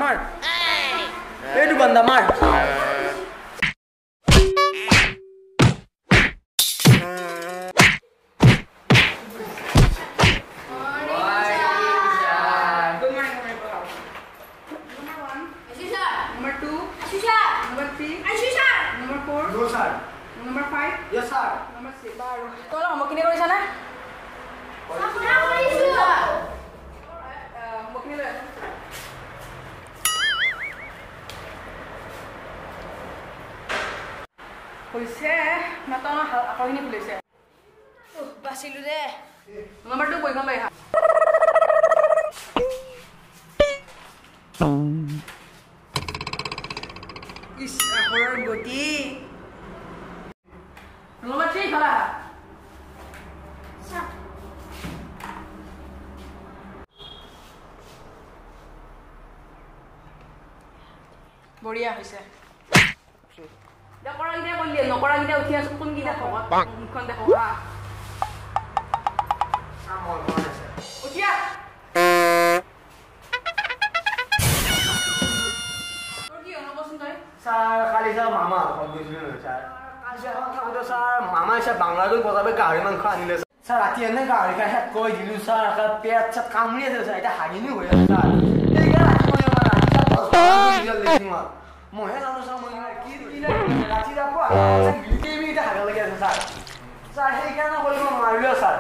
মাৰ এইটো বান্দা মাৰ হৈছে মাত্ৰ আকৰ্ষণী খুলিছে বাচিলো দে নম্বৰ 2 বইখন লৈ আহা ইস আখৰৰ গতি নম্বৰ 3 খলা বঢ়িয়া হৈছে নকৰা গিটা কলি নকৰা গিটা উঠি আছো কোন গিটা খবত মুখখন দেখো হা আমল মন আছে উঠিয়া তোৰ কি অনুবসন তই স্যাৰ কালি স্যাৰ মামা ফোন দিছিল স্যাৰ কালি এখন থাকতে স্যাৰ মামা এসে বাংলাদেশ বজাবে গাহৰি মাংস আনিলে স্যাৰ ৰাতি এনে গাহৰি খাই হেক কৈ দিলো স্যাৰ পেট চাত কামুৰি আছে স্যাৰ এটা হাগিনি হৈ আছে স্যাৰ এইয়া ৰাতি মই ৰাতি মহে জানো স্যাৰ মই কি ৰাতি যাব কেবি এটা হাগা লাগি আছে স্যাৰ স্যাৰ সেইকাৰণে কৰিব নোৱাৰিলো স্যাৰ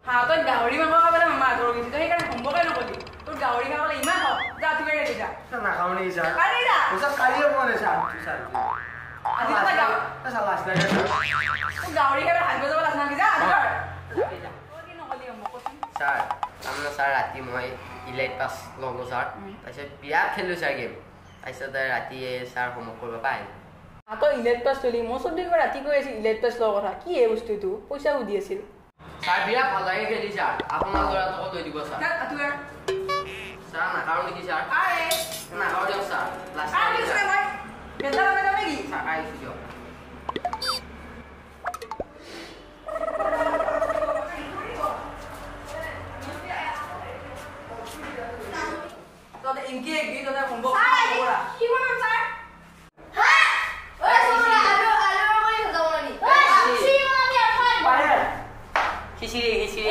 হা তই গাহৰি মাংস খাবলৈ মামা তোৰ গিছি তই সেইকাৰণে সম্ভৱে নকলি তোৰ গাহৰি খাবলৈ ইমান হওক যা তুই ৰেডি যা নাখাওঁ নেকি স্যাৰ আৰে যা স্যাৰ কালিয়ে কোৱা নাই স্যাৰ স্যাৰ আজি তই গাহৰি স্যাৰ লাষ্ট লাগে স্যাৰ তোৰ গাহৰি খাবলৈ হাগিব যাব লাজ নাকি যা যা তোৰ কি নকলি মোক কচোন স্যাৰ আমৰা স্যাৰ ৰাতি মই ইলাইট পাস ললো স্যাৰ তাৰপিছত বিৰাট খেলিলো স্যাৰ গেম তাৰপিছত ৰাতি স্যাৰ হোমৱৰ্ক কৰিব পাই তই ইলেট পাছ চলি মই চব দিন ৰাতি কৈ আছিল ইলেট পাছ লোৱাৰ কথা কি এই বস্তুটো পইচা সুধি আছিল স্যাৰ বিৰাট ভাল লাগে খেলি স্যাৰ আপোনাৰ ল'ৰাটোকো লৈ দিব স্যাৰ স্যাৰ নাখাওঁ নেকি স্যাৰ নাখাওঁ দিয়ক স্যাৰ লাষ্ট স্যাৰ আহিছোঁ দিয়ক তই ইনকি একদি তই হোমৱৰ্ক কৰা কি বনাম স্যাৰ খিচিৰি খিচিৰি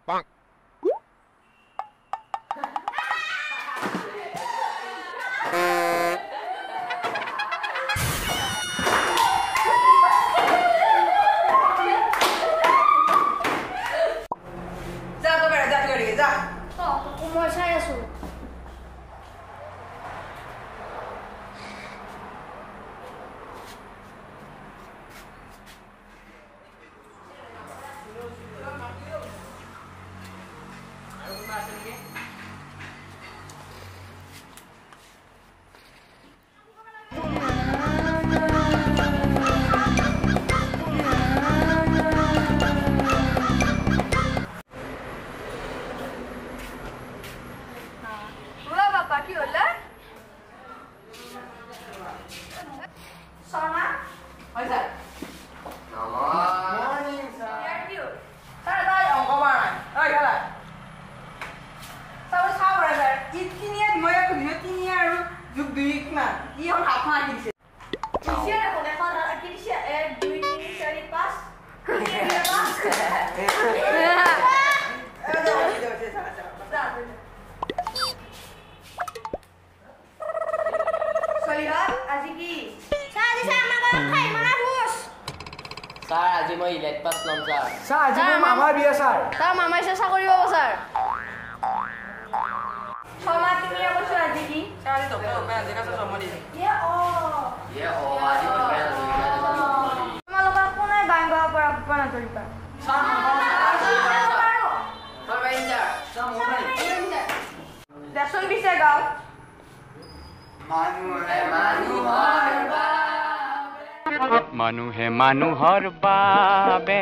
Bonk. মই চাই আছো কি হলা সোনা হয় sir morning sir thank you sir তাই অঙ্ক বানাই ওই গেলা স্যার সাবরে স্যার ইতকিনিয়া মই খুলিও তিনিয়া আৰু যুগ দুই কিমান ই হল আপনা কিছে কিছে রে কোনে কোন কি দিছে 1 2 3 4 5 Solihat, আজি কি? Sa আজি sa ama ko kay mga bus. Sir, আজি মই ইলেট পাস লম স্যার। স্যার আজি মোৰ মামাৰ বিয়া স্যাৰ তাৰ মামাই চাকৰি পাব স্যাৰ। ছমা তুমি কৈছো আজি কি? স্যাৰ আজি তোকে আজি কাছে জন্মদিন আজি মই তোমালোকৰ কোনে গান গাব পৰা পানা ধৰিবা? স্যাৰ মই বাইন স্যাৰ। স্যাৰ মোৰ নাই দেচোন পিছে গাও। মানুহে মানুহৰ বাবে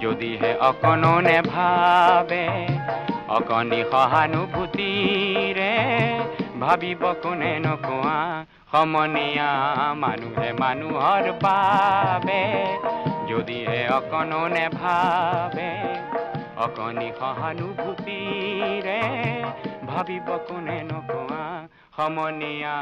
যদিহে অকণো নেভাবে অকণি সহানুভূতিৰে ভাবিব কোনে নকোৱা সমনীয়া মানুহে মানুহৰ বাবে যদিহে অকণো নেভাবে অকণি সহানুভূতিৰে ভাবিব কোনে নকোৱা সমনীয়া